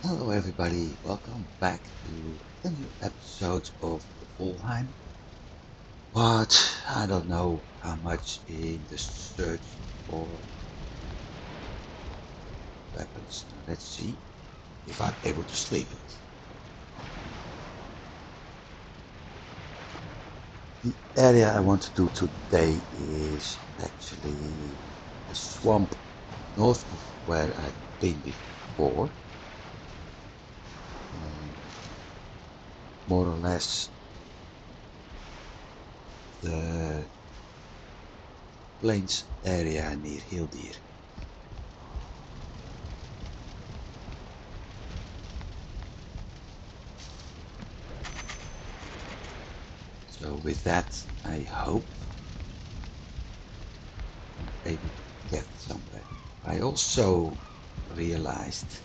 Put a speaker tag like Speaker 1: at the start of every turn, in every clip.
Speaker 1: Hello everybody, welcome back to a new episode of Valheim. But I don't know how much in the search for weapons. Now let's see if I'm able to sleep. The area I want to do today is actually a swamp north of where I've been before. More or less the plains area near Hildir. So with that, I hope I'm able to get somewhere. I also realized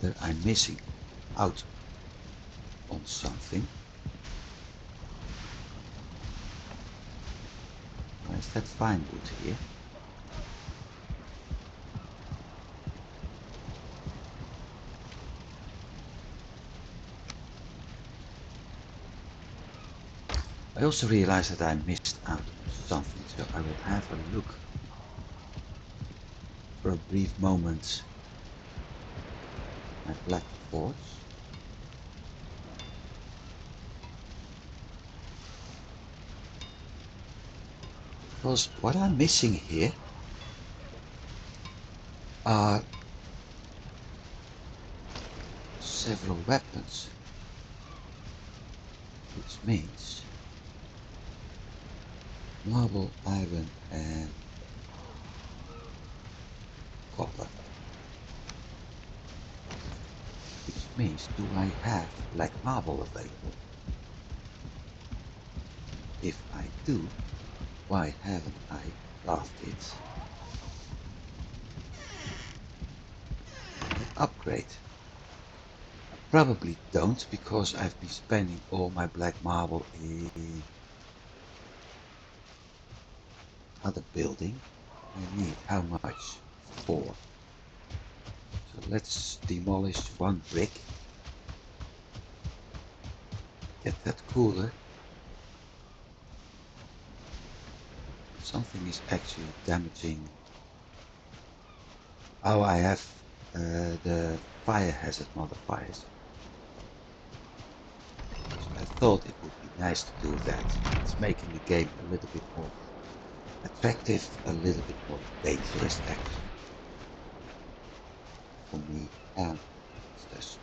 Speaker 1: that I'm missing out on something. Why is that fine wood here? I also realized that I missed out on something, so I will have a look for a brief moment at my black quartz. Because what I'm missing here are several weapons, which means marble, iron and copper. Which means, do I have black marble available? If I do, why haven't I crafted an upgrade? I probably don't, because I've been spending all my black marble in other building. I need how much? 4. So let's demolish one brick. Get that cooler. Something is actually damaging. Oh, I have the fire hazard modifiers. So I thought it would be nice to do that. It's making the game a little bit more attractive, a little bit more dangerous actually for me, and it's just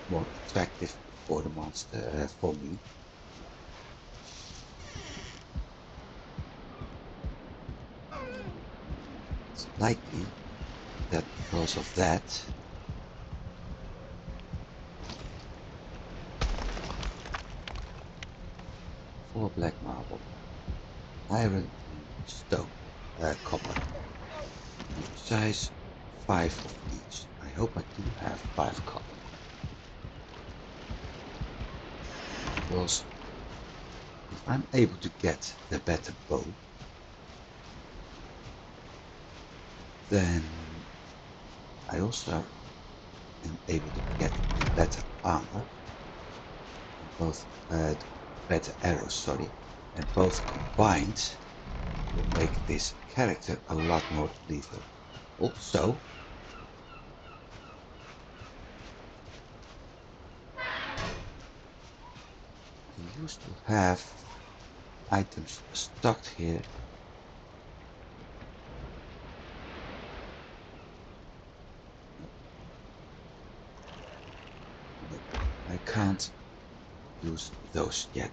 Speaker 1: more attractive for the monster, for me. It's likely that because of that, 4 black marble, iron and stone, copper. To be precise, 5 of each. I hope I do have 5 copper. Because if I'm able to get the better bow, then I also am able to get the better armor, and both better arrows, sorry, and both combined will make this character a lot more lethal. Also, I used to have items stocked here no, I can't use those yet.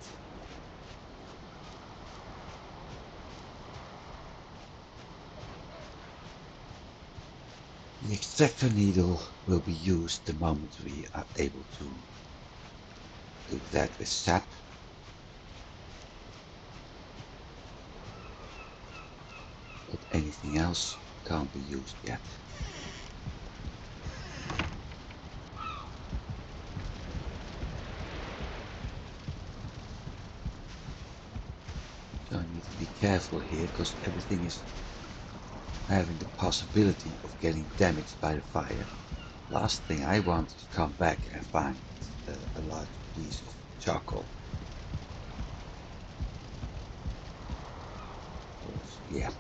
Speaker 1: The extractor needle will be used the moment we are able to do that with sap. But anything else can't be used yet. So I need to be careful here because everything is having the possibility of getting damaged by the fire. Last thing I want is to come back and find a large piece of charcoal. Yeah,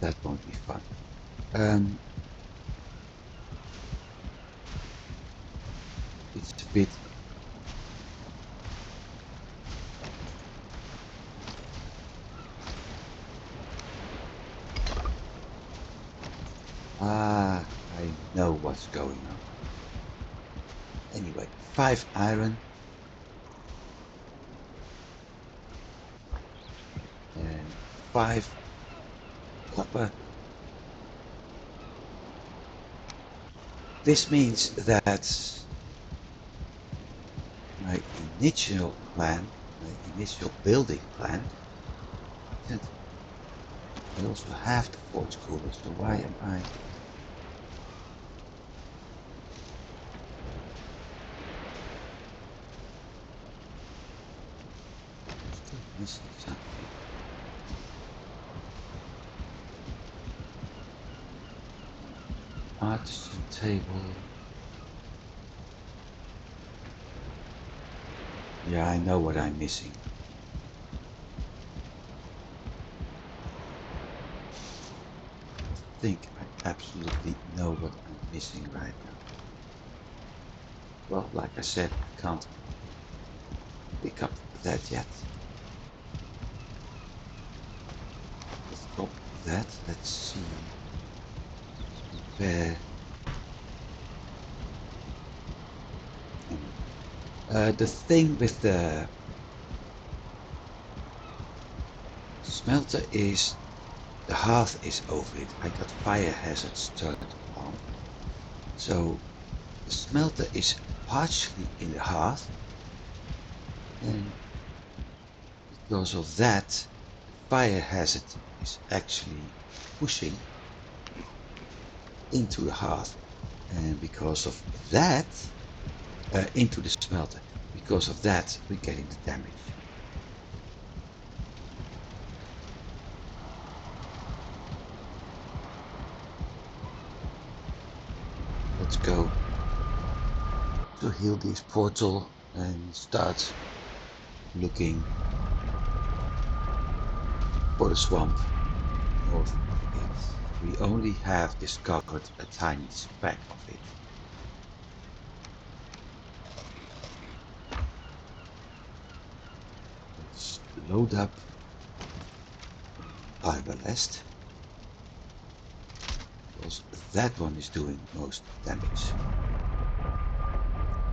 Speaker 1: that won't be fun. It's a bit I know what's going on. Anyway, 5 iron and 5 copper. This means that my initial plan, my initial building plan, I also have the forge cooler, so why am I still missing something? Artisan table. Yeah, I know what I'm missing. I think I absolutely know what I'm missing right now. Well, like I said, I can't pick up that yet. Let's drop that. Let's see. Repair. The thing with the smelter is the hearth is over it. I got fire hazards turned on. So the smelter is partially in the hearth, and because of that, the fire hazard is actually pushing into the hearth, and because of that, into the smelter. Because of that, we're getting the damage. Let's go to Hildy's portal and start looking for the swamp north of it. We only have discovered a tiny speck of it. Let's load up Arbalest, because that one is doing most damage.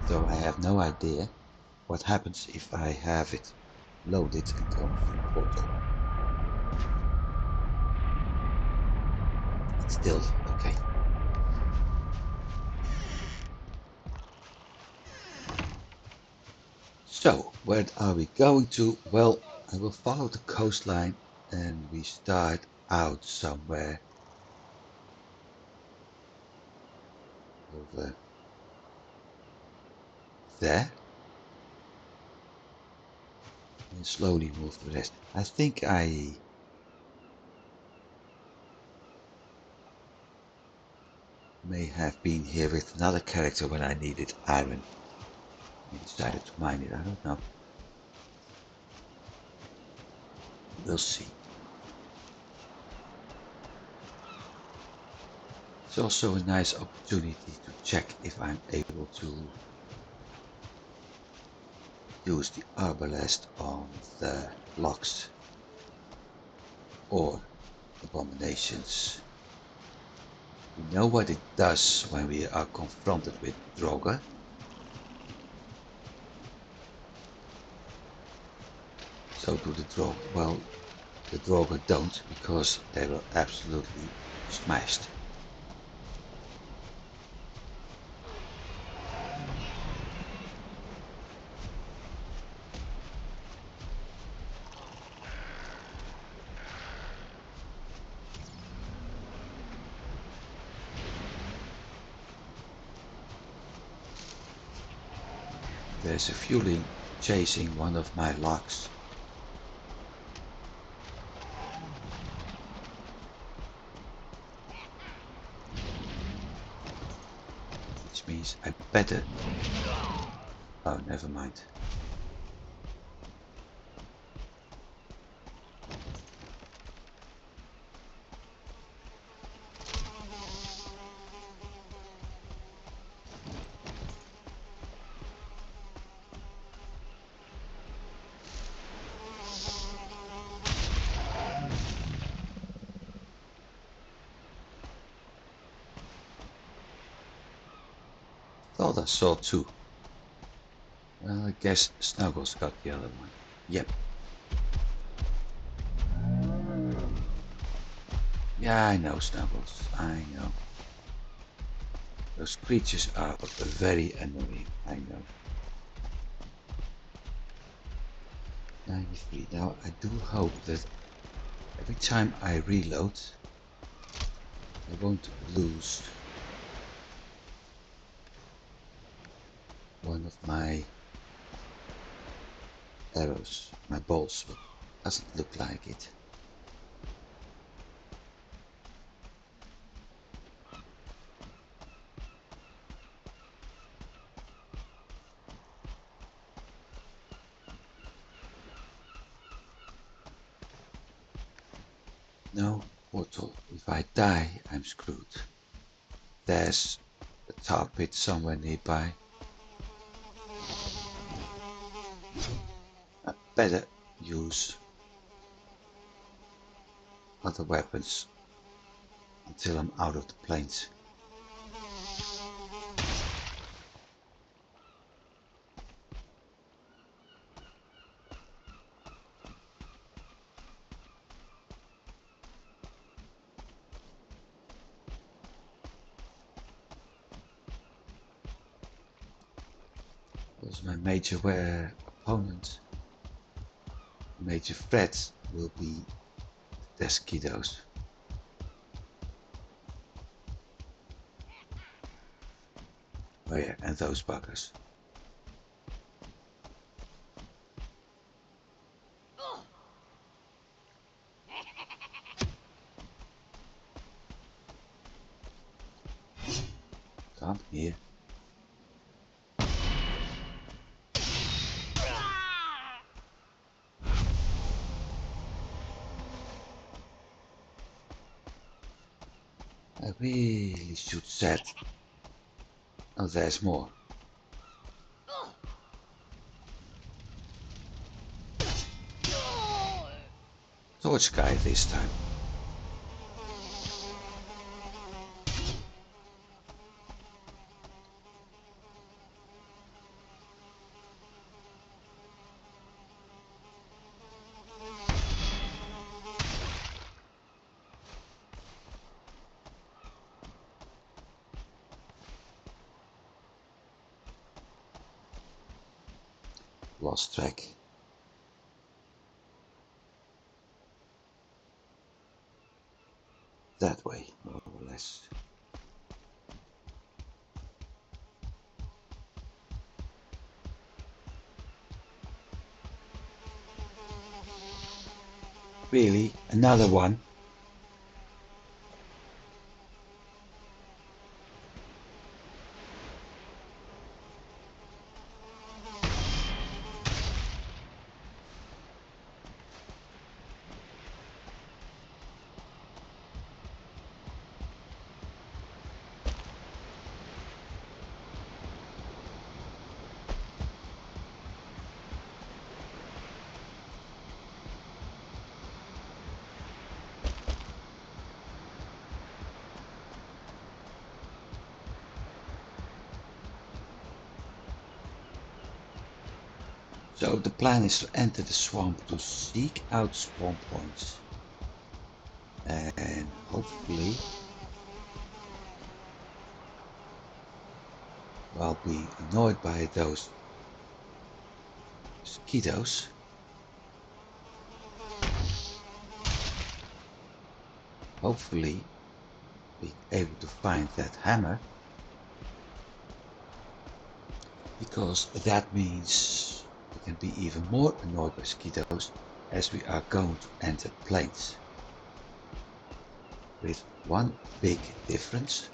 Speaker 1: Though I have no idea what happens if I have it loaded and go through the portal. It's still okay. So, where are we going to? Well, I will follow the coastline and we start out somewhere over there and slowly move the rest. I think I may have been here with another character when I needed iron. I decided to mine it, I don't know. We'll see. It's also a nice opportunity to check if I'm able to use the arbalest on the blocks or abominations. We know what it does when we are confronted with Droga. So do the Droga. Well, the Droga don't, because they were absolutely smashed. There's a fueling chasing one of my logs. which means I better... Oh, never mind. Thought I saw two. Well, I guess Snuggles got the other one. Yep. Yeah, I know, Snuggles. I know. Those creatures are very annoying, I know. 93. Now, I do hope that every time I reload, I won't lose one of my arrows, my bolts, but doesn't look like it. No portal. If I die, I'm screwed. There's a tar pit somewhere nearby. I better use other weapons until I'm out of the plains. Because my major opponent, major threat will be the mosquitoes. Oh yeah, and those buggers. Come here. I really should set... Oh, there's more. Torch guy this time. Lost track. That way, more or less. Really? Another one? So the plan is to enter the swamp to seek out spawn points and hopefully while being annoyed by those mosquitoes, hopefully being able to find that hammer, because that means we can be even more annoyed by mosquitoes as we are going to enter plains. With one big difference: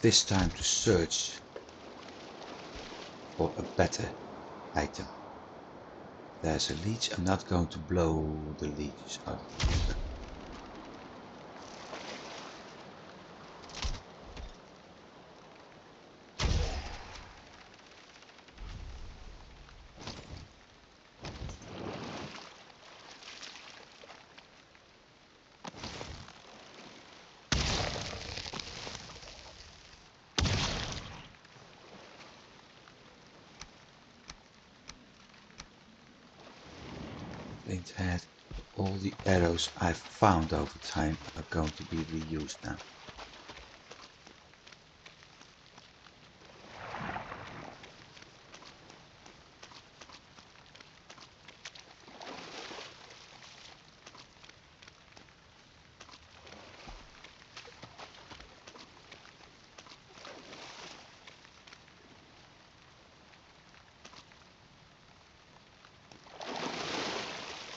Speaker 1: this time to search for a better item. There's a leech. I'm not going to blow the leeches out of the water. I think that all the arrows I've found over time are going to be reused now.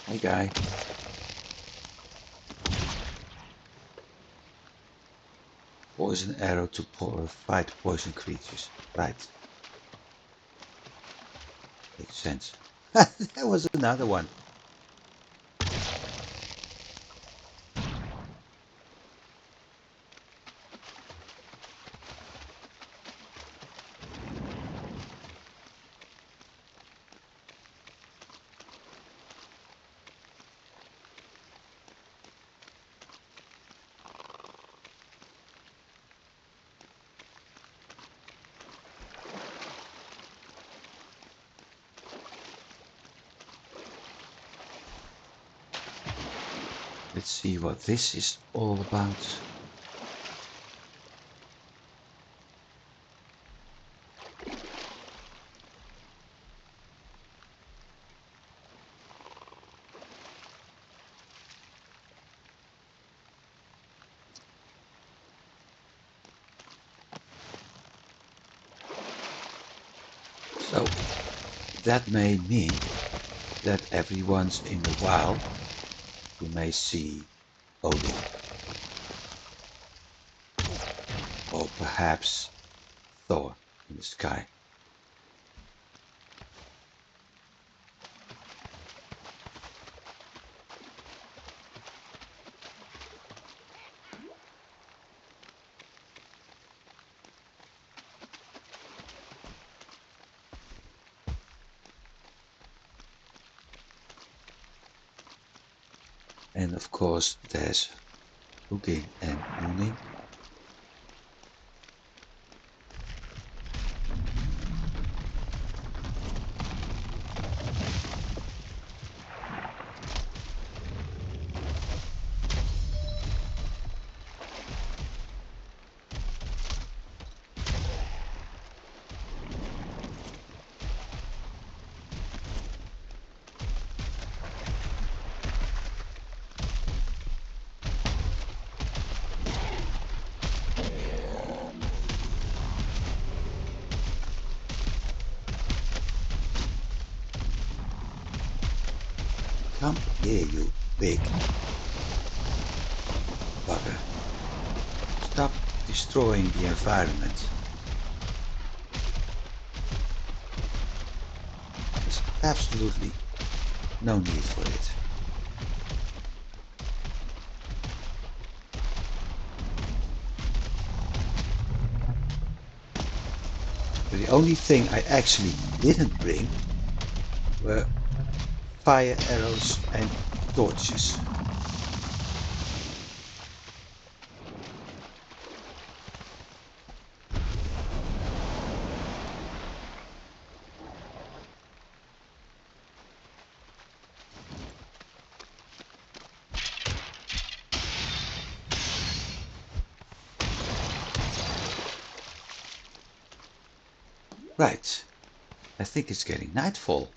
Speaker 1: Hey guy. Poison arrow to fight poison creatures. Right. Makes sense. There was another one. Let's see what this is all about. So that may mean that every once in a while you may see Odin. Or perhaps Thor in the sky. And of course there's Hugin and Munin. Come here, you big bugger. Stop destroying the environment. There's absolutely no need for it. But the only thing I actually didn't bring were fire arrows and torches. Right, I think it's getting nightfall.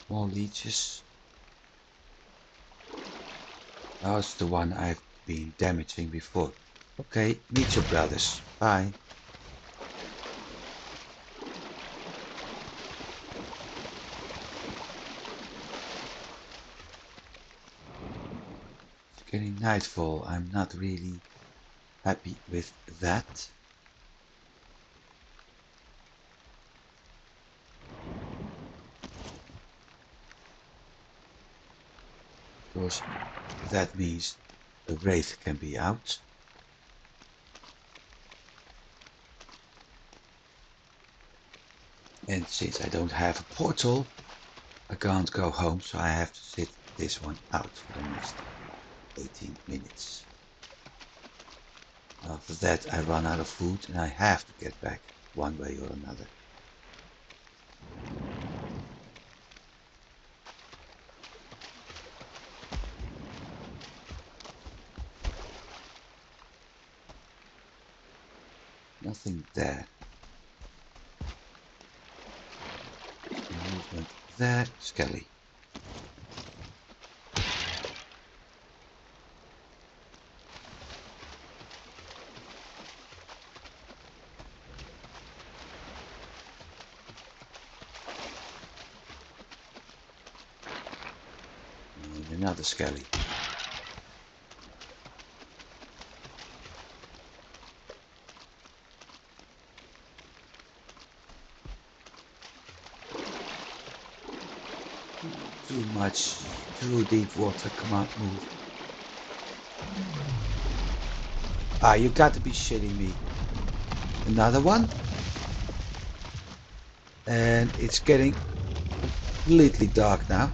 Speaker 1: More leeches. Now it's the one I've been damaging before. Okay, meet your brothers. Bye. getting nightfall. I'm not really happy with that. Because that means the wraith can be out. And since I don't have a portal, I can't go home, so I have to sit this one out for the next 18 minutes. After that I run out of food and I have to get back one way or another. Nothing there. Movement there, Skelly. And another Skelly. Too much, too deep water, come on, move. Ah, you got to be shitting me. Another one? And it's getting completely dark now.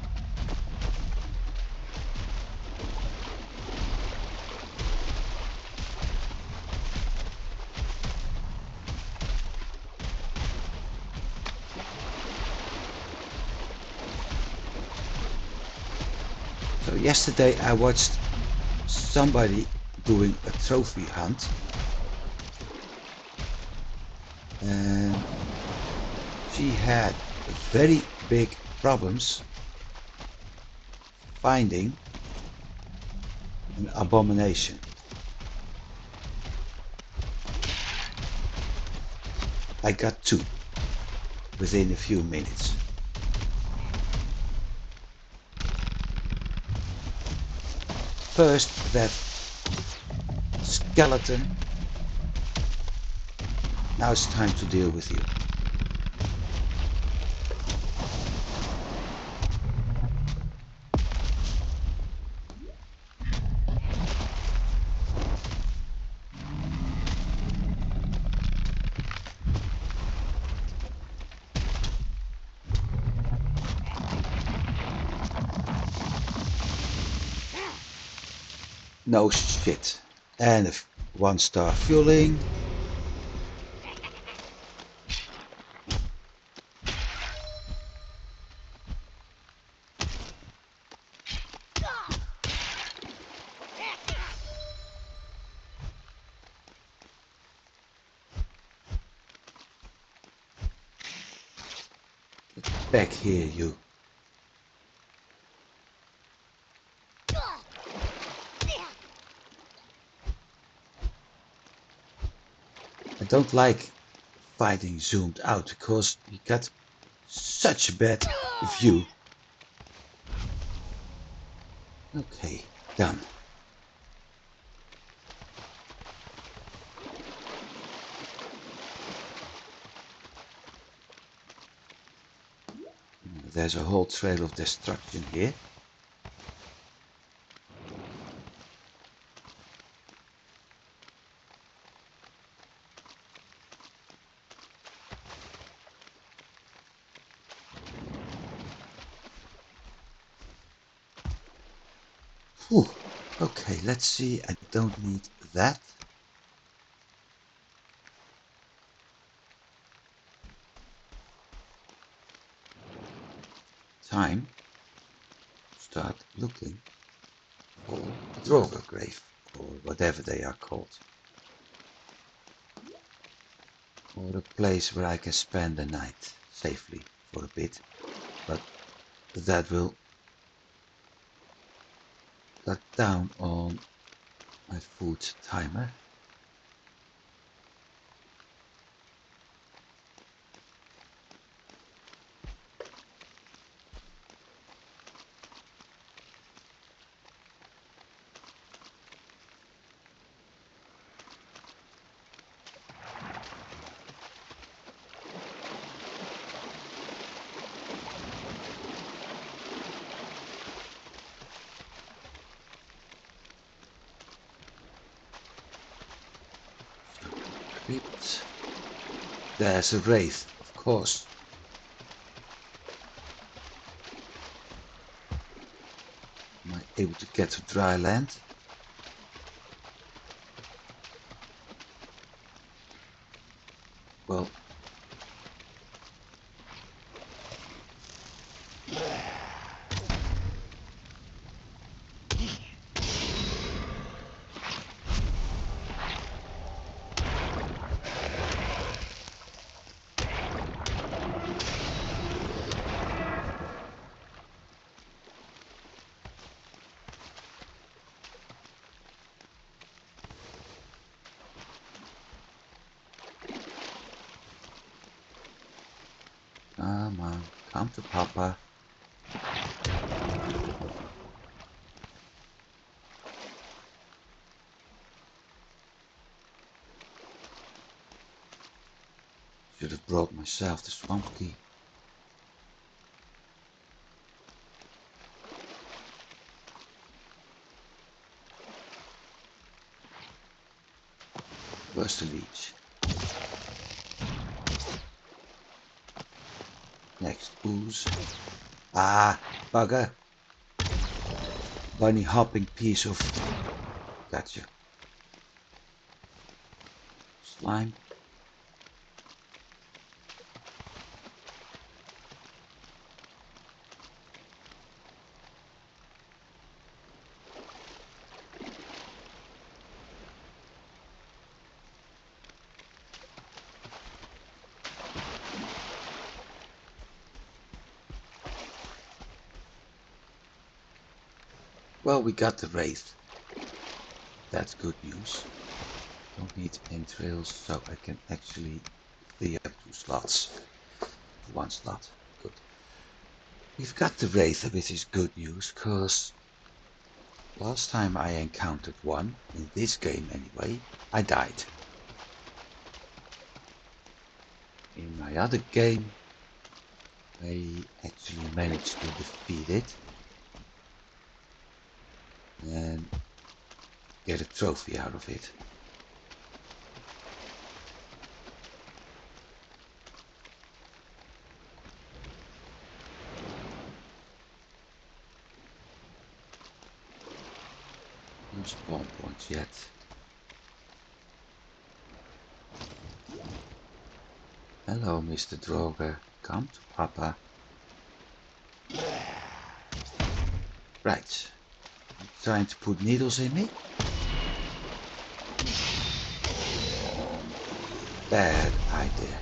Speaker 1: So yesterday I watched somebody doing a trophy hunt. And she had very big problems finding an abomination. I got two within a few minutes. First that skeleton. Now it's time to deal with you. No shit. And a 1-star fueling. Get back here, you. I don't like fighting zoomed out because you got such a bad view. Okay, done. There's a whole trail of destruction here. Whew. Okay, let's see. I don't need that. Time to start looking for a Drover grave, or whatever they are called. Or a place where I can spend the night safely for a bit. But that will cut down on my food timer. script. There's a wraith, of course. Am I able to get to dry land? Well, come on, come to Papa. Should have brought myself the swamp key. Where's the leech? Next ooze. Ah, bugger. Bunny hopping piece of... Gotcha. Slime. Well, we got the wraith. That's good news. Don't need entrails, so I can actually free up 2 slots. 1 slot. Good. We've got the wraith, which is good news, because last time I encountered one, in this game anyway, I died. In my other game, I actually managed to defeat it and get a trophy out of it. No spawn points yet. Hello, Mr. Droger. Come to Papa. Right. You trying to put needles in me? Bad idea.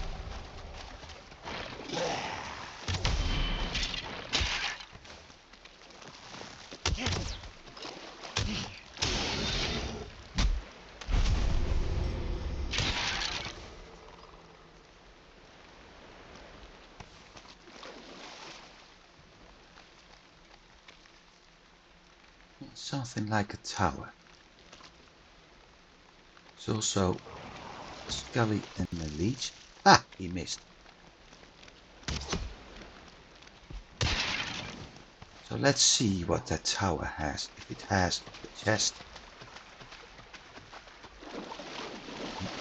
Speaker 1: Something like a tower. It's also a Scully and a leech. Ah, he missed. So let's see what that tower has. If it has a chest.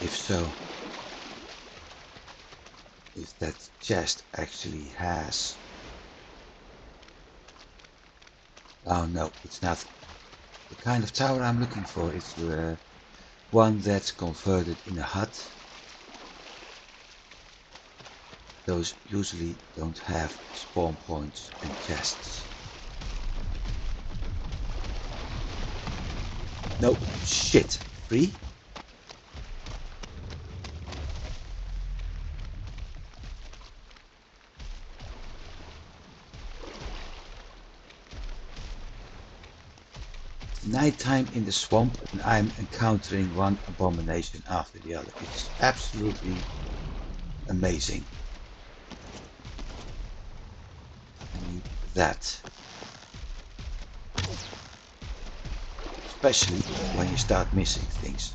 Speaker 1: If so, if that chest actually has... Oh no, it's not. The kind of tower I'm looking for is one that's converted in a hut. Those usually don't have spawn points and chests. No, shit. Free? Nighttime in the swamp and I'm encountering one abomination after the other. It's absolutely amazing. I need that. Especially when you start missing things.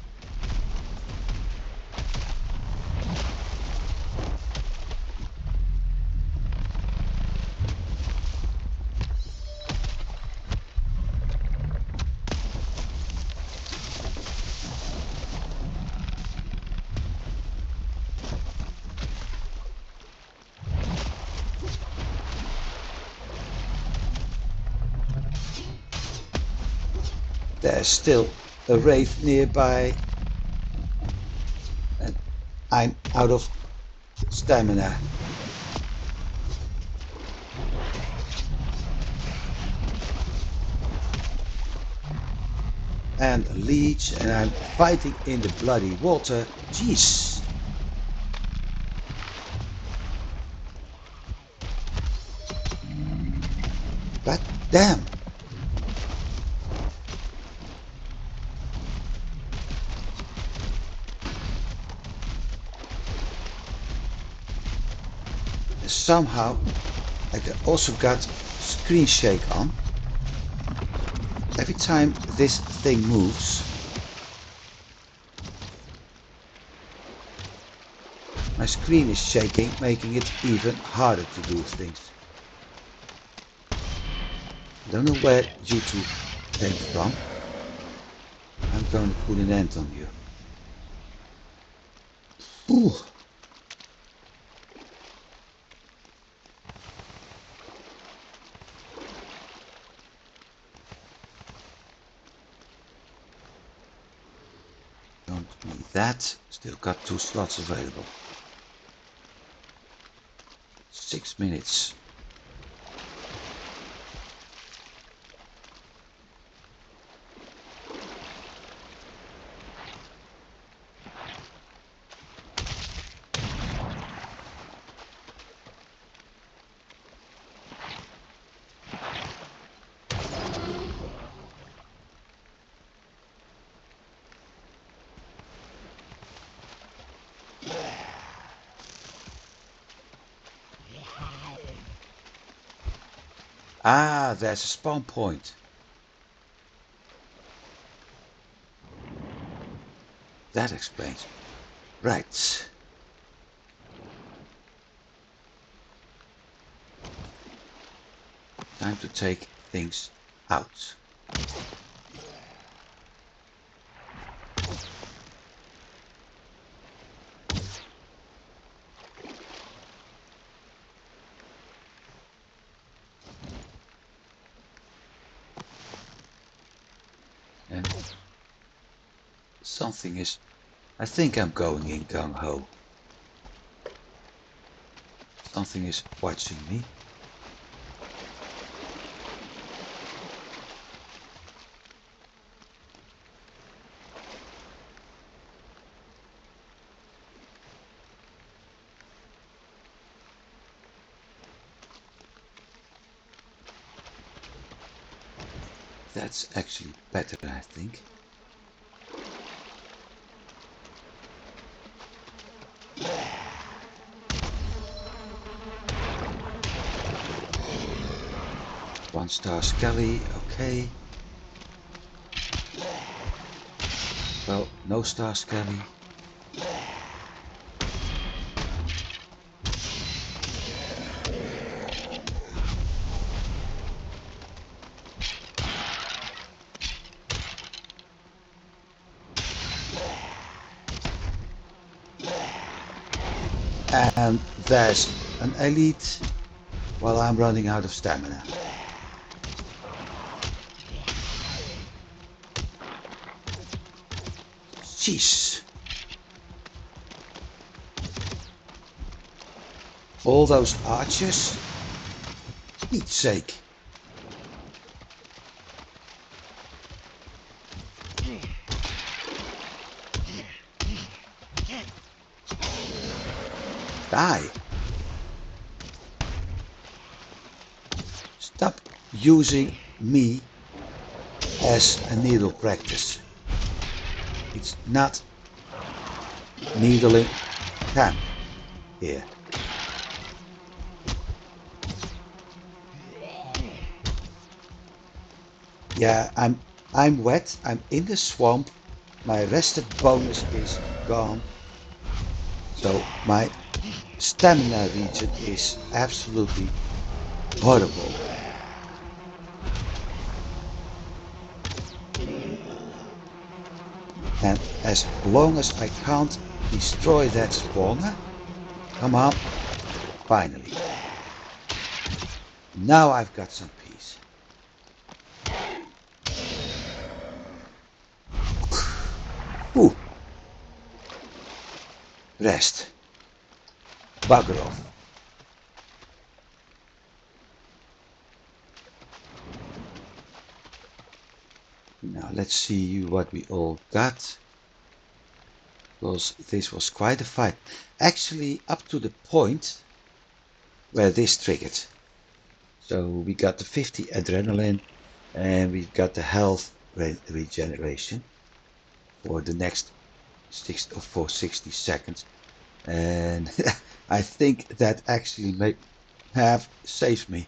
Speaker 1: There's still a wraith nearby, and I'm out of stamina. And a leech, and I'm fighting in the bloody water. Jeez. God damn. And somehow I also got screen shake on. Every time this thing moves, my screen is shaking, making it even harder to do things. I don't know where you two came from. I'm going to put an end on you. Ooh. Don't need that. Still got 2 slots available. 6 minutes. Ah, there's a spawn point. That explains. Right. Time to take things out. And something is... I think I'm going in gung-ho. Something is watching me. That's actually better, I think. One star Skelly, okay. Well, no star Skelly. And there's an elite while I'm running out of stamina. Jeez. All those archers? For Pete's sake. Die. Stop using me as a needle practice. It's not needling camp here. Yeah, I'm wet. I'm in the swamp. My rested bonus is gone. So my stamina region is absolutely horrible. And as long as I can't destroy that spawner, come on, finally. Now I've got some peace. Ooh, rest. Bugger off. Now let's see what we all got. Because this was quite a fight. Actually, up to the point where this triggered. So we got the 50 adrenaline and we got the health regeneration for the next 60 seconds. And I think that actually may have saved me.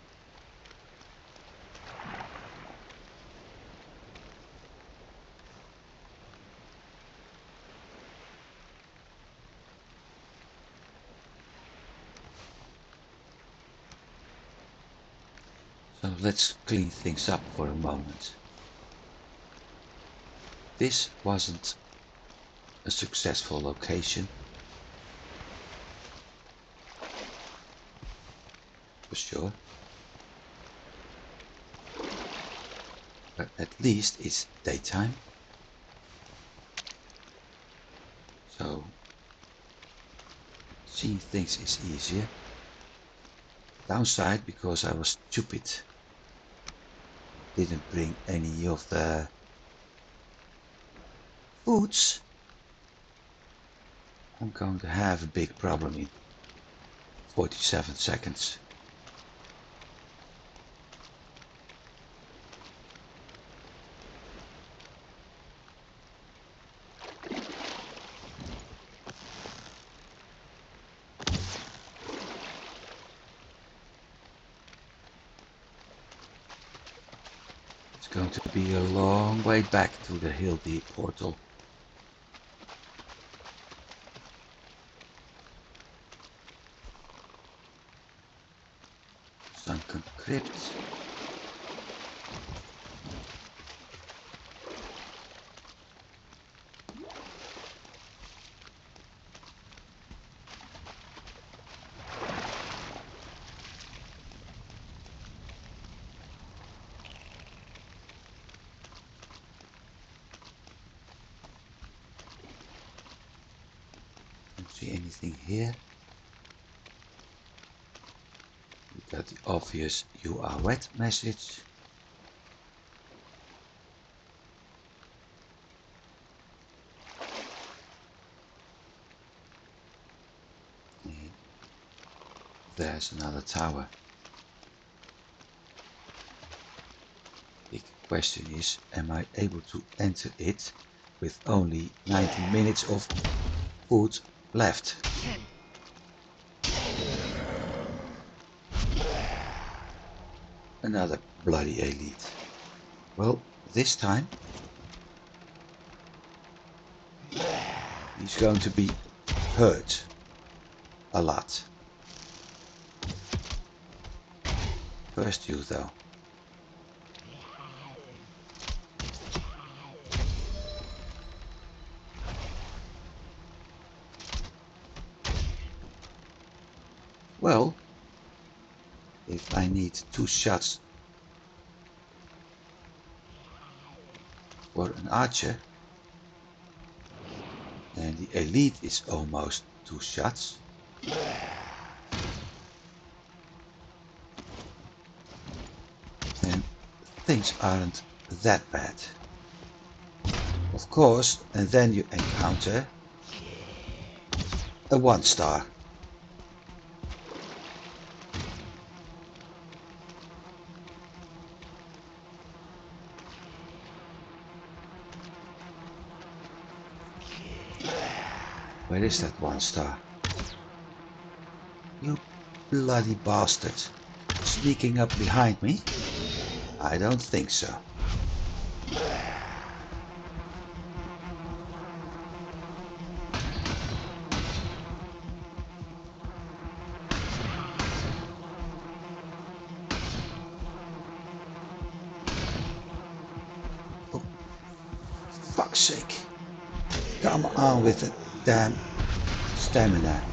Speaker 1: So let's clean things up for a moment. This wasn't a successful location, for sure. But at least it's daytime. So seeing things is easier. Downside, because I was stupid. Didn't bring any of the foods. I'm going to have a big problem in 47 seconds. It's going to be a long way back to the Hill Deep portal. Sunken crypt. Don't see anything here. We got the obvious "you are wet" message. And there's another tower. Big question is, am I able to enter it with only 19 minutes of food left? Another bloody elite. Well, this time he's going to be hurt a lot. First you though. Well, if I need 2 shots for an archer, and the elite is almost 2 shots, then things aren't that bad. Of course, and then you encounter a 1-star. Where is that 1-star? You bloody bastard. Sneaking up behind me? I don't think so. Oh, fuck's sake. Come on with the damn stamina.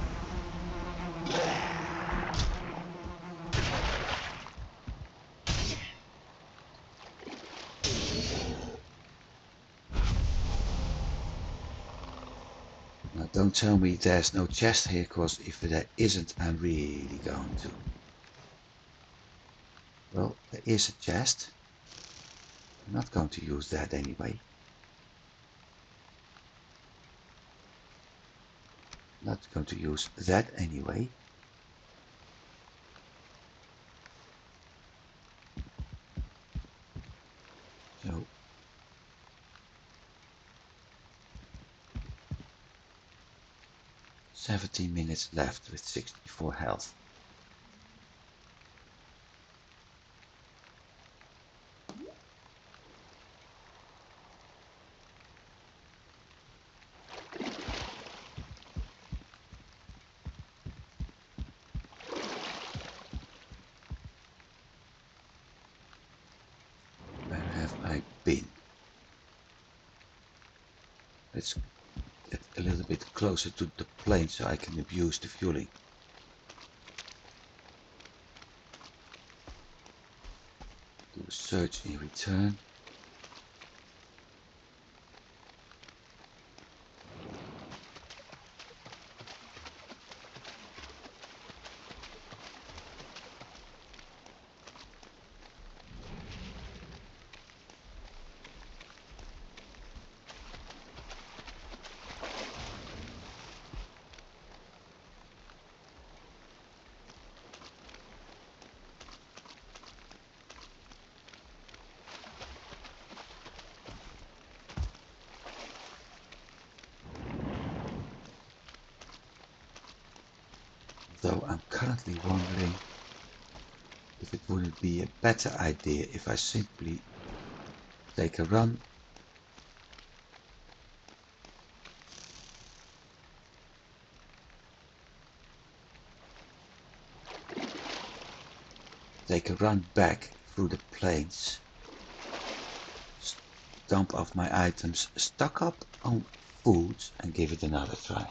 Speaker 1: Don't tell me there's no chest here, because if there isn't, I'm really going to. Well, there is a chest. I'm not going to use that anyway. Not going to use that anyway. So 17 minutes left with 64 health. Where have I been? Let's get a little bit closer to the plane so I can abuse the fueling. Do a search in return. Though I'm currently wondering if it wouldn't be a better idea if I simply take a run back through the plains, dump off my items, stock up on food and give it another try.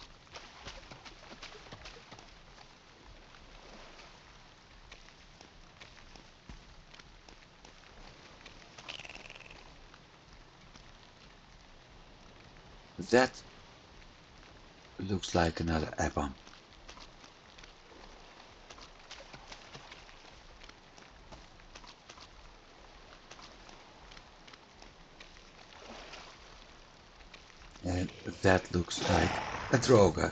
Speaker 1: That looks like another add-on. And that looks like a droga.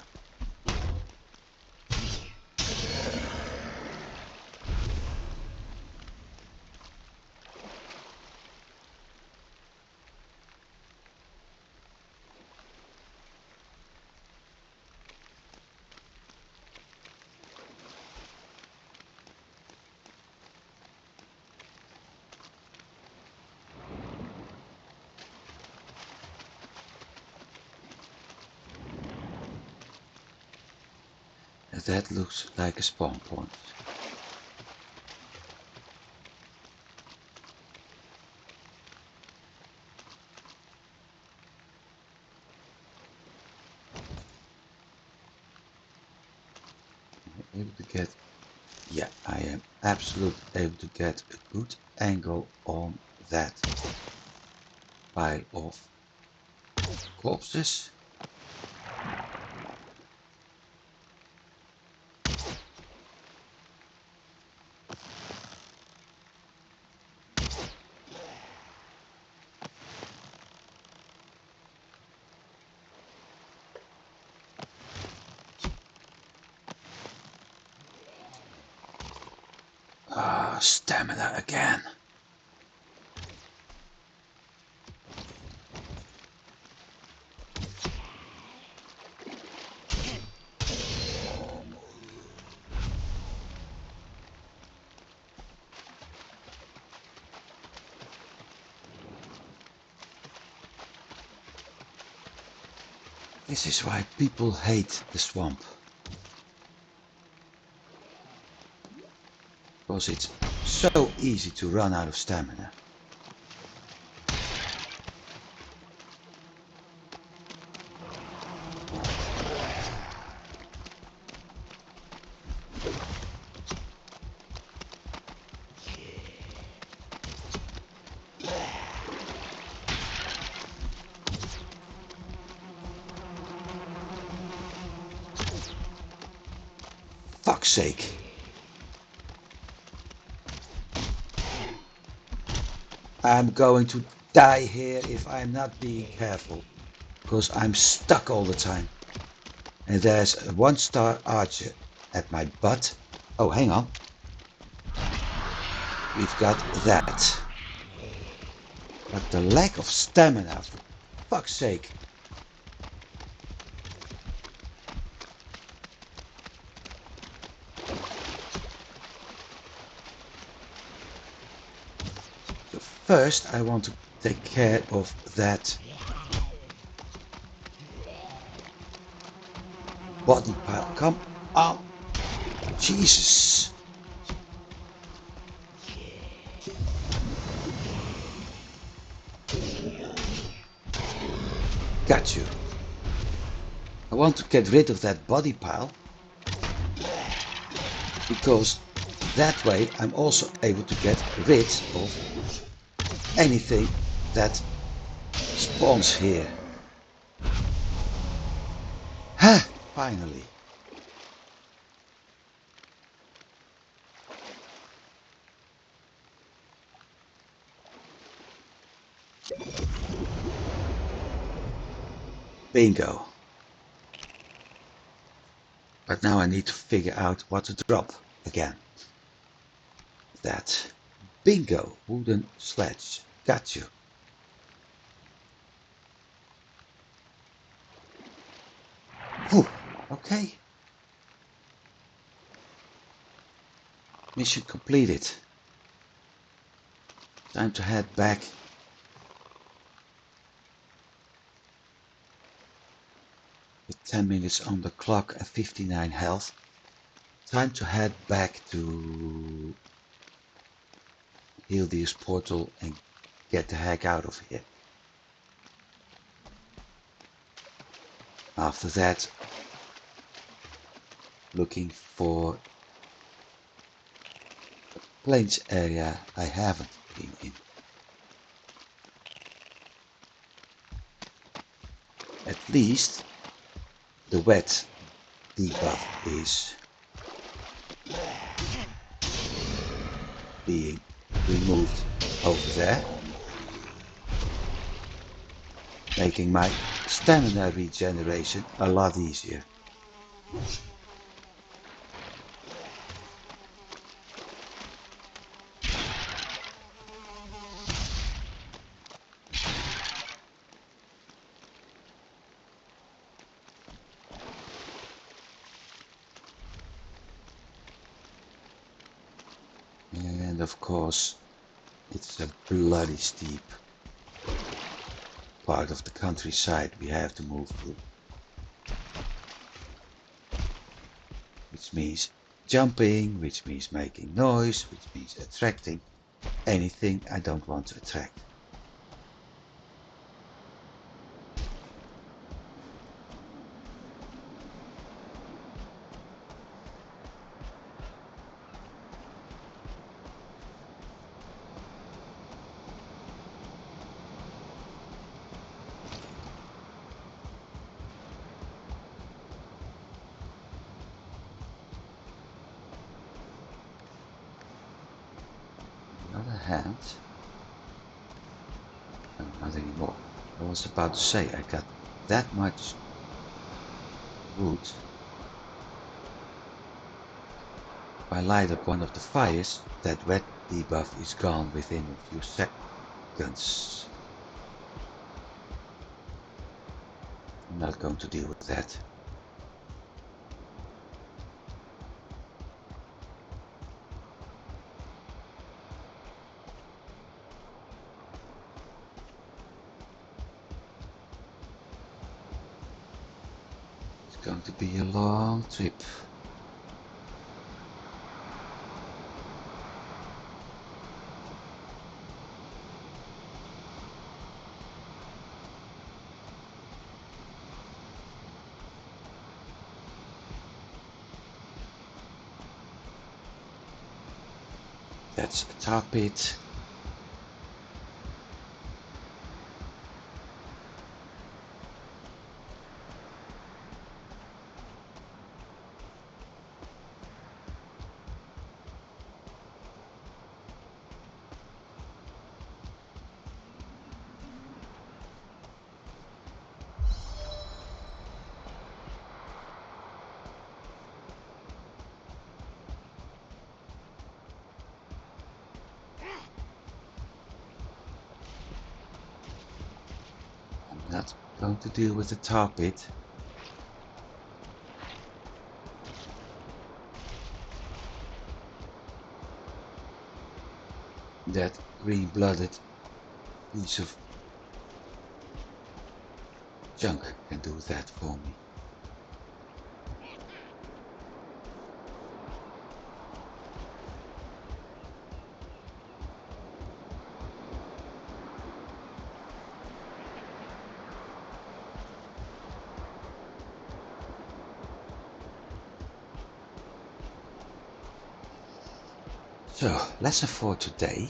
Speaker 1: That looks like a spawn point. Am I able to get... Yeah, I am absolutely able to get a good angle on that pile of corpses. Stamina again. This is why people hate the swamp. Because it's so easy to run out of stamina. fuck's sake. I'm going to die here if I'm not being careful. Because I'm stuck all the time. And there's a 1-star archer at my butt. Oh, hang on. We've got that. But the lack of stamina, for fuck's sake. So first I want to take care of that body pile. Come on. Jesus. Got you. I want to get rid of that body pile. Because that way I'm also able to get rid of anything that spawns here. Ha! Finally. Bingo. But now I need to figure out what to drop again. That. Bingo. Wooden sledge. Got you. Whew. Okay. Mission completed. Time to head back. With 10 minutes on the clock and 59 health. Time to head back to Hildi's portal and get the heck out of here. After that, looking for a plains area I haven't been in. At least the wet debuff is being removed over there, making my stamina regeneration a lot easier. And of course, it's a bloody steep part of the countryside we have to move through. Which means jumping, which means making noise, which means attracting anything I don't want to attract. On the other hand, no, not anymore. I was about to say I got that much wood. If I light up one of the fires, that wet debuff is gone within a few seconds. I'm not going to deal with that. It's going to be a long trip. That's a tar pit. Going to deal with the tar pit. That green-blooded piece of junk can do that for me. So, lesson for today.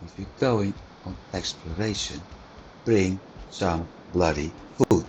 Speaker 1: If you're going on exploration, bring some bloody food.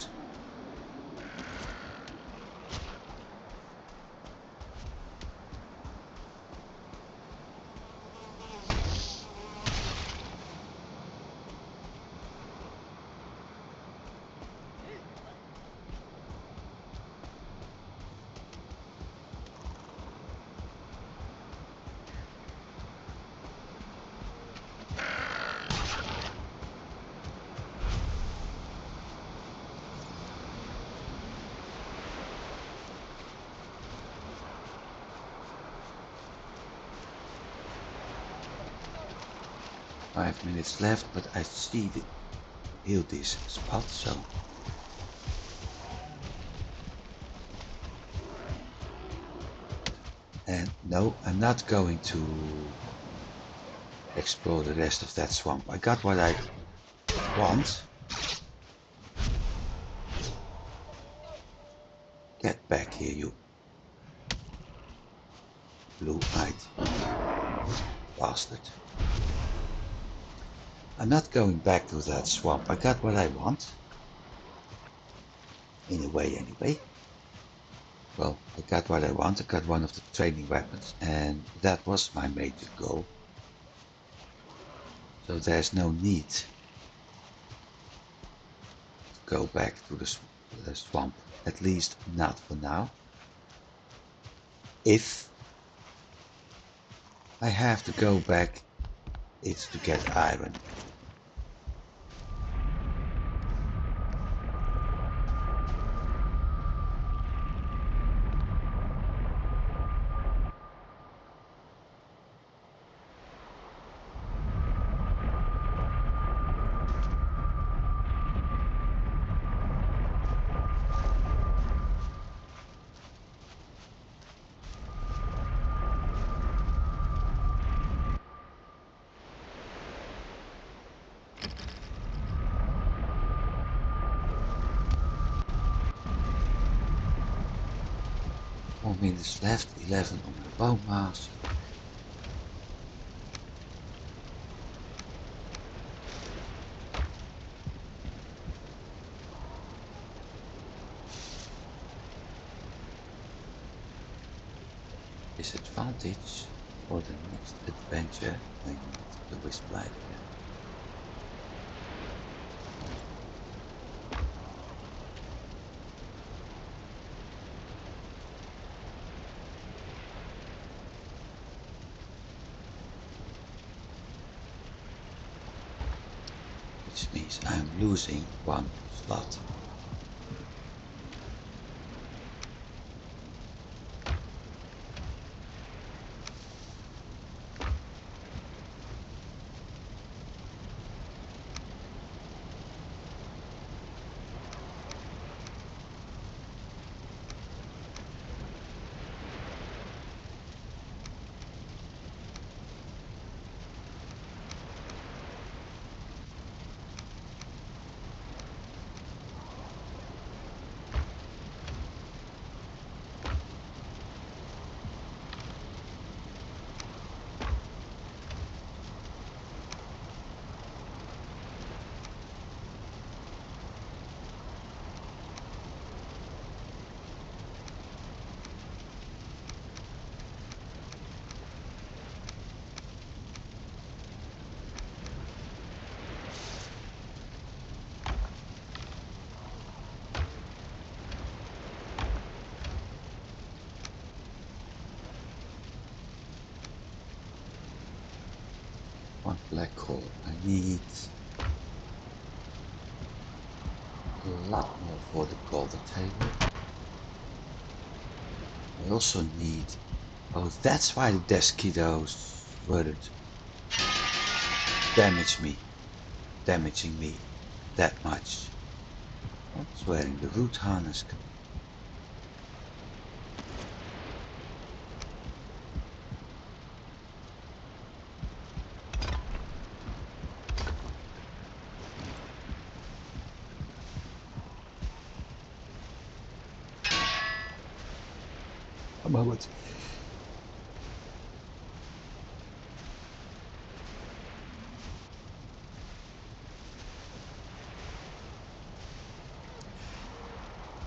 Speaker 1: 5 minutes left, but I see the heal this spot, so and no, I'm not going to explore the rest of that swamp. I got what I want. Get back here, you blue-eyed bastard. I'm not going back to that swamp. I got what I want. In a way, anyway. Well, I got what I want. I got one of the training weapons, and that was my major goal. So there's no need to go back to the swamp. At least not for now. If I have to go back, it's to get iron. Minutes left, 11 on my Bonemass. Disadvantage for the next adventure, I need the Wisp Light again. Which means I'm losing one slot. One black hole. I need a lot more for the golden table. I also need... Oh, that's why the Desquitos weren't damaging me that much. I was wearing the root harness. A moment.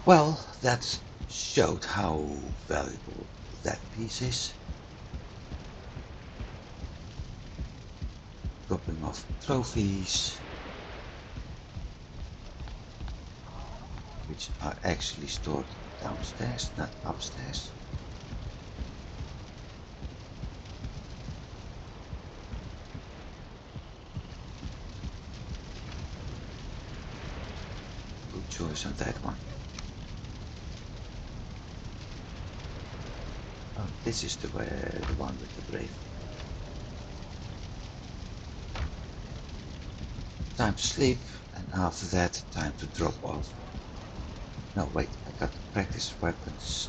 Speaker 1: Well, that showed how valuable that piece is. Dropping off trophies, which are actually stored downstairs, not upstairs. Good choice on that one. Oh, this is the one with the brave. Time to sleep, and after that, time to drop off. No, wait, I got to practice weapons.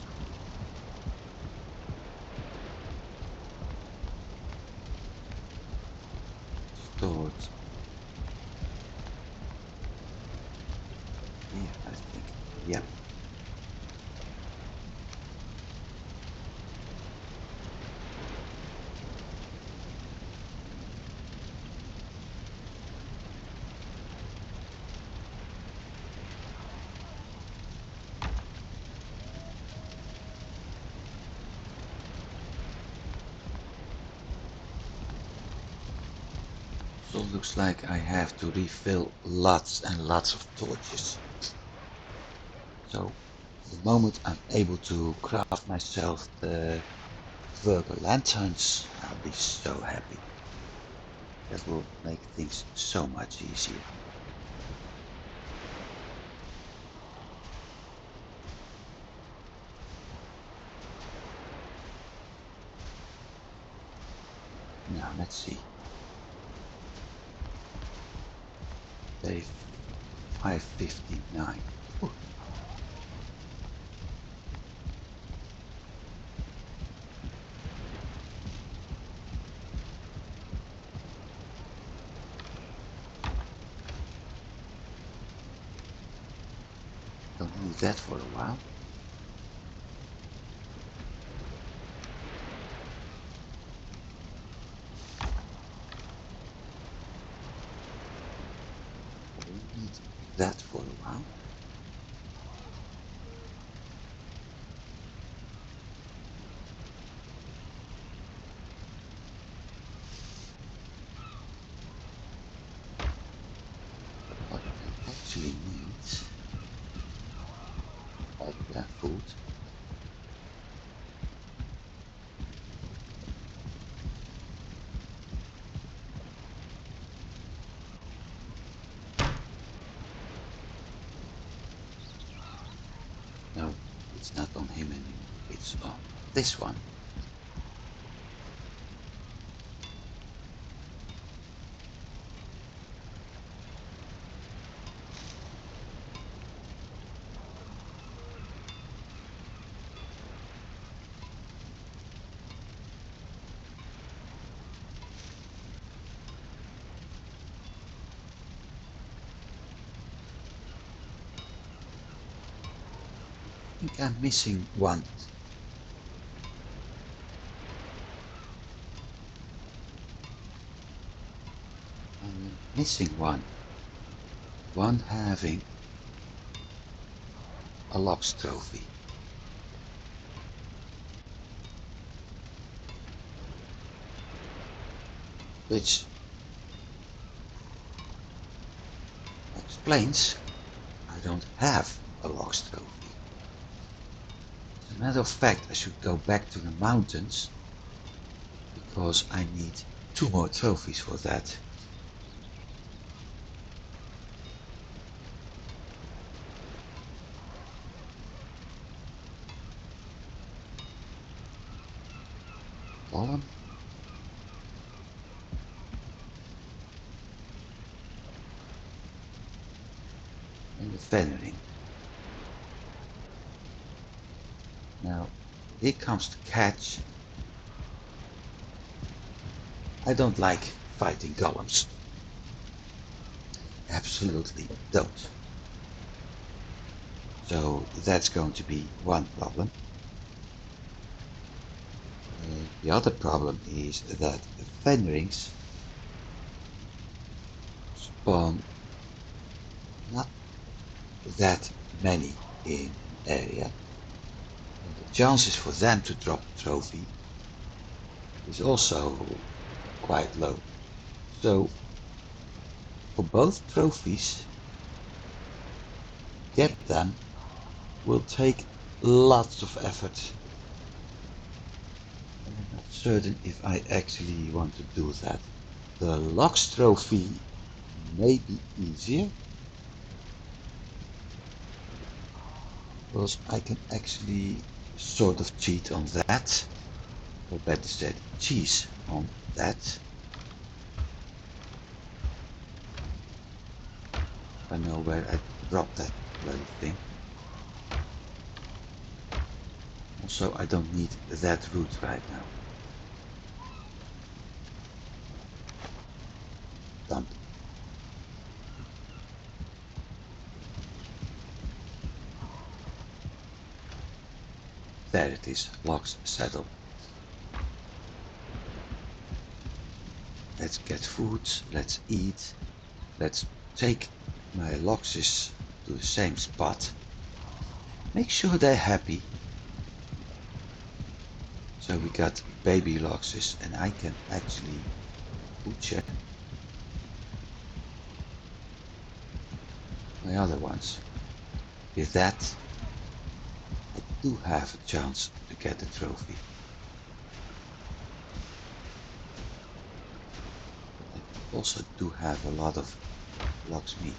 Speaker 1: Stored here, I think. Yep. So it looks like I have to refill lots and lots of torches. So the moment I'm able to craft myself the Virgo lanterns, I'll be so happy. That will make things so much easier. Now let's see. Day 559. Ooh. Don't need that for a while. Don't need that for a while. What I actually need, other than food, no, it's not on him anymore. It's on this one. I think I'm missing one. I'm missing one. One having a Lux trophy. Which explains I don't have a Lux trophy. As a matter of fact, I should go back to the mountains because I need 2 more trophies for that. Golem. And the Fenring. Now, here comes the catch. I don't like fighting golems. Absolutely don't. So that's going to be one problem. The other problem is that the Fenrings spawn not that many in an area. And the chances for them to drop a trophy is also quite low. So for both trophies, get them will take lots of effort. And I'm not certain if I actually want to do that. The Locks trophy may be easier, because I can actually sort of cheat on that, or better said, cheese on that. I know where I dropped that bloody thing. Also, I don't need that route right now. Dump. There it is, Locks saddle. Let's get food, let's eat, let's take my Loxes to the same spot. Make sure they're happy. So we got baby Loxes, and I can actually butcher my other ones. With that, I do have a chance to get the trophy. I also do have a lot of Lox meat.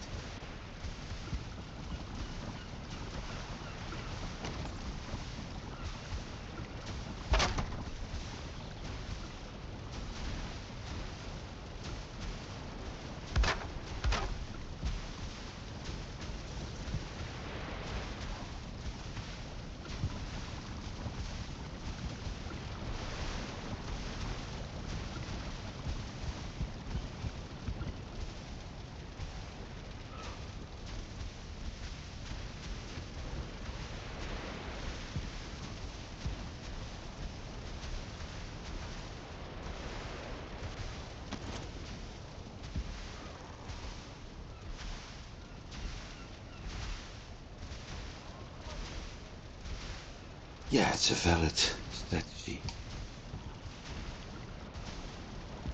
Speaker 1: Yeah, it's a valid strategy.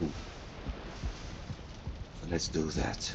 Speaker 1: Ooh. So let's do that.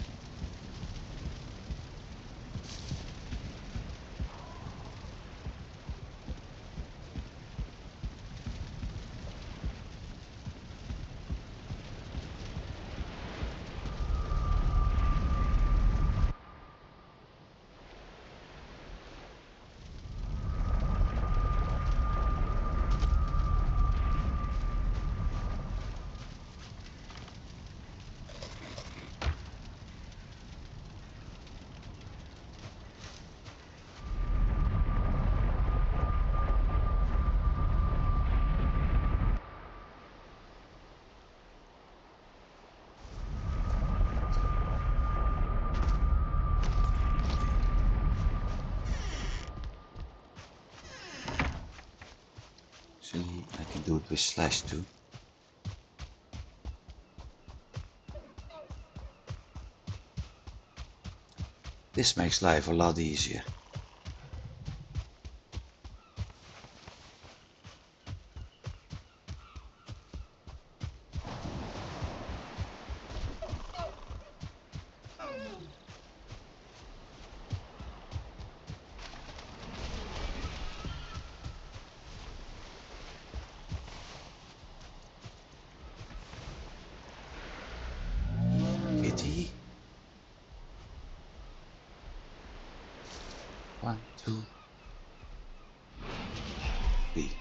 Speaker 1: Actually, I can do it with slash too. This makes life a lot easier. Kitty. 1, 2, 3.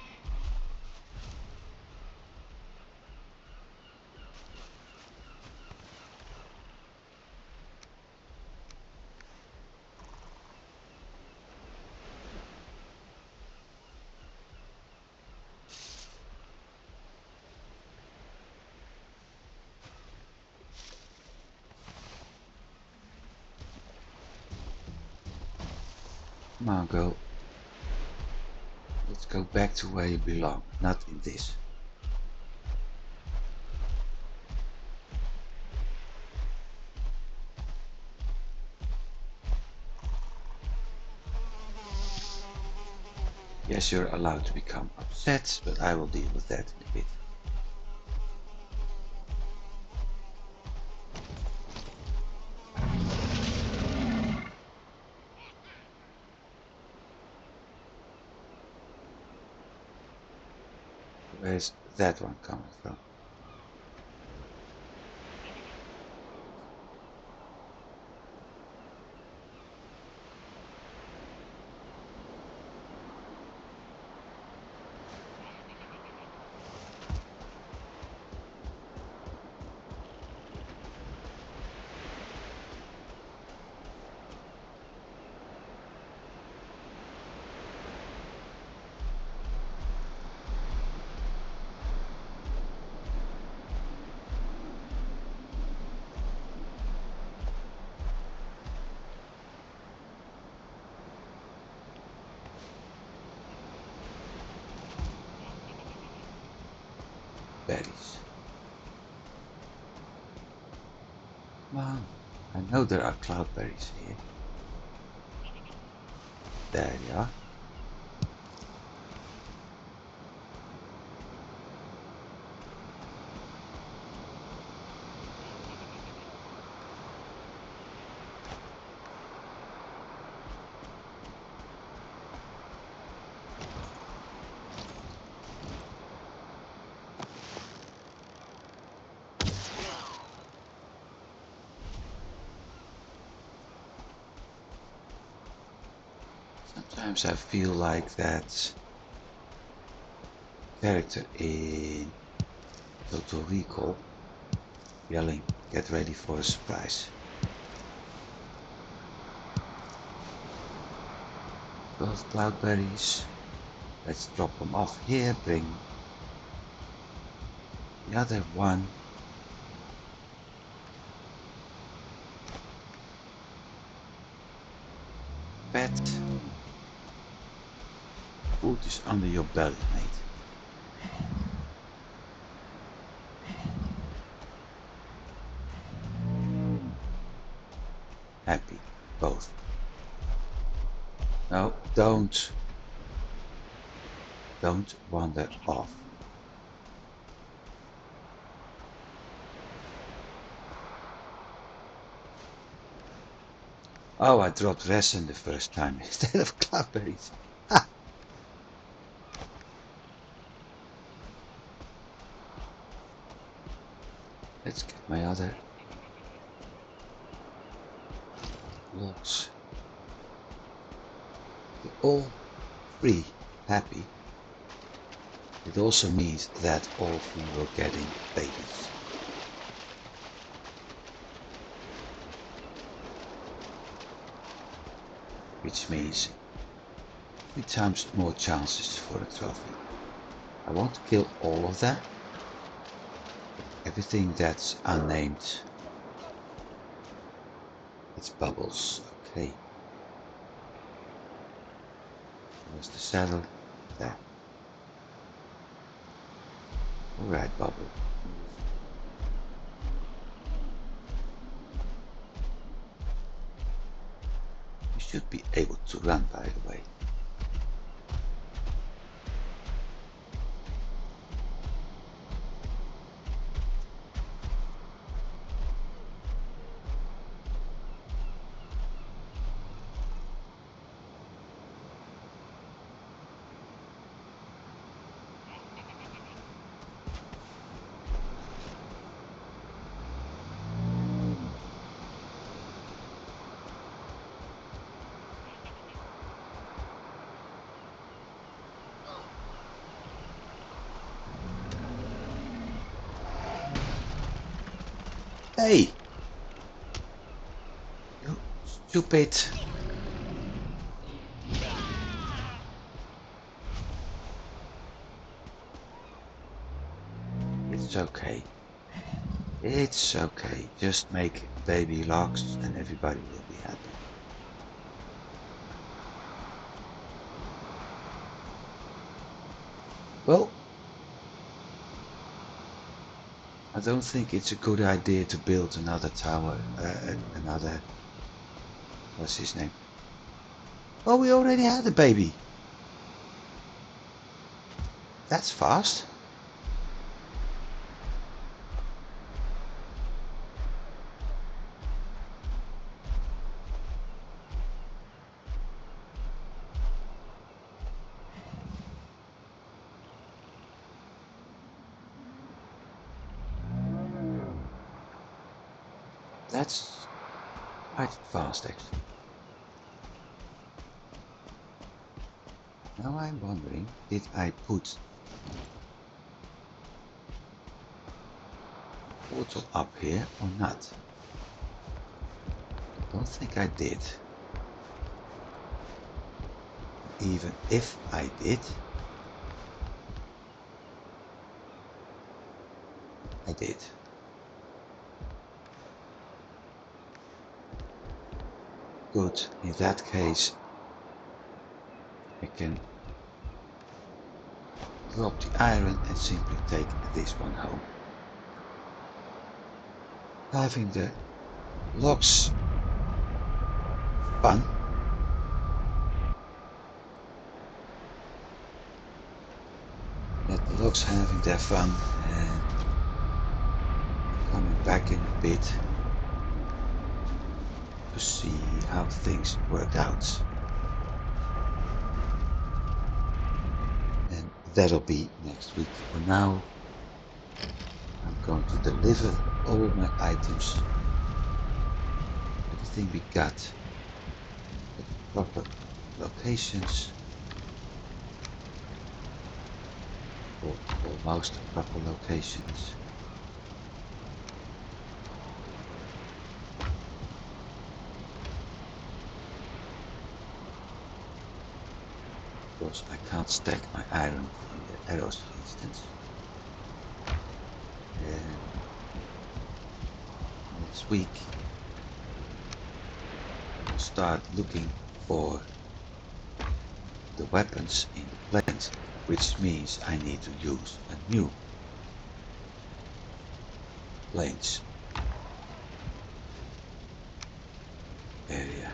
Speaker 1: Come on, girl. Let's go back to where you belong, not in this. Yes, you're allowed to become upset, but I will deal with that in a bit. Where's that one coming from? Berries. Come on. I know there are cloudberries here. There you are. Sometimes I feel like that character in Total Recall yelling, "Get ready for a surprise." Both cloudberries. Let's drop them off here, bring the other one. Pet. Food is under your belly, mate. Happy, both. No, don't wander off. Oh, I dropped resin the first time instead of cloudberries. Ha! Let's get my other logs. They're all free, happy. It also means that all of you were getting babies. Which means 3 times more chances for a trophy. I won't kill all of them. Everything that's unnamed, it's bubbles. Okay. Where's the saddle? There. Alright, bubble. You should be able to run, by the way. Hey! You stupid! It's okay. It's okay. Just make baby logs and everybody will be happy. Well, I don't think it's a good idea to build another tower, another, what's his name? Oh, we already had a baby. That's fast. That's quite fast, actually. Now I'm wondering, did I put a portal up here or not? I don't think I did. Even if I did, I did. Good, in that case, I can drop the iron and simply take this one home. Having the logs fun. Let the logs having their fun and coming back in a bit to see how things worked out. And that'll be next week. For now, I'm going to deliver all my items, everything we got, at the proper locations, or almost proper locations. Because I can't stack my iron in the arrows, for instance. And next week I'll start looking for the weapons in the plains, which means I need to use a new plains area.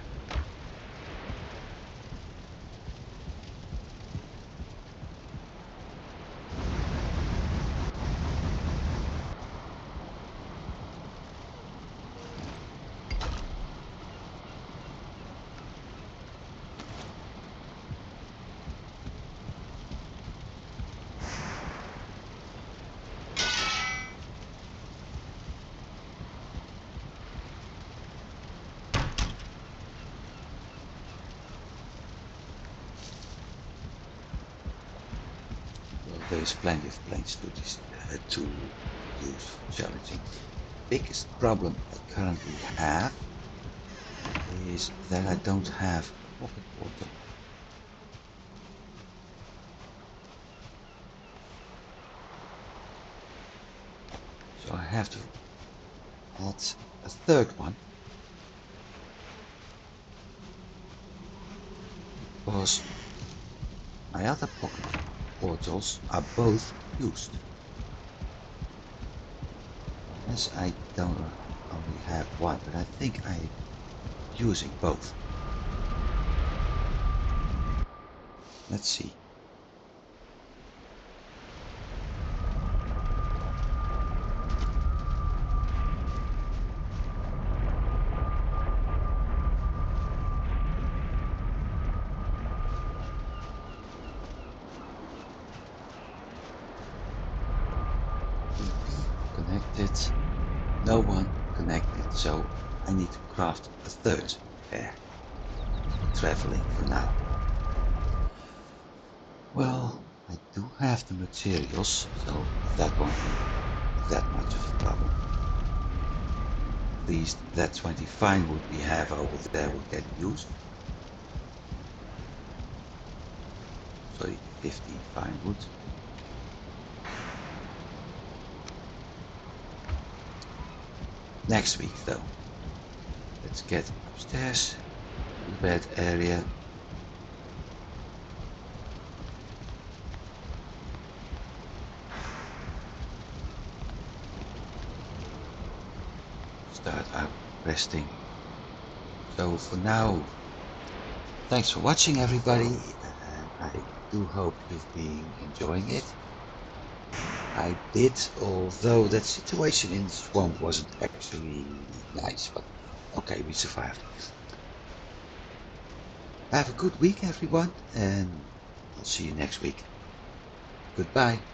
Speaker 1: Well, there is plenty of plains to use for challenging. Biggest problem I currently have is that I don't have a pocket portal. So I have to add a third one, because my other pocket portals are both used. Yes, I don't only have one, but I think I'm using both. Let's see. Connected, no one connected, so I need to craft a third pair. Traveling for now. Well, I do have the materials, so that won't be that much of a problem. At least that 20 fine wood we have over there will get used. Sorry, 15 fine wood. Next week though, let's get upstairs to the bed area. start out resting. So for now, thanks for watching everybody, and I do hope you've been enjoying it. I did, although that situation in the swamp wasn't actually nice, but okay, we survived. Have a good week, everyone, and I'll see you next week. Goodbye.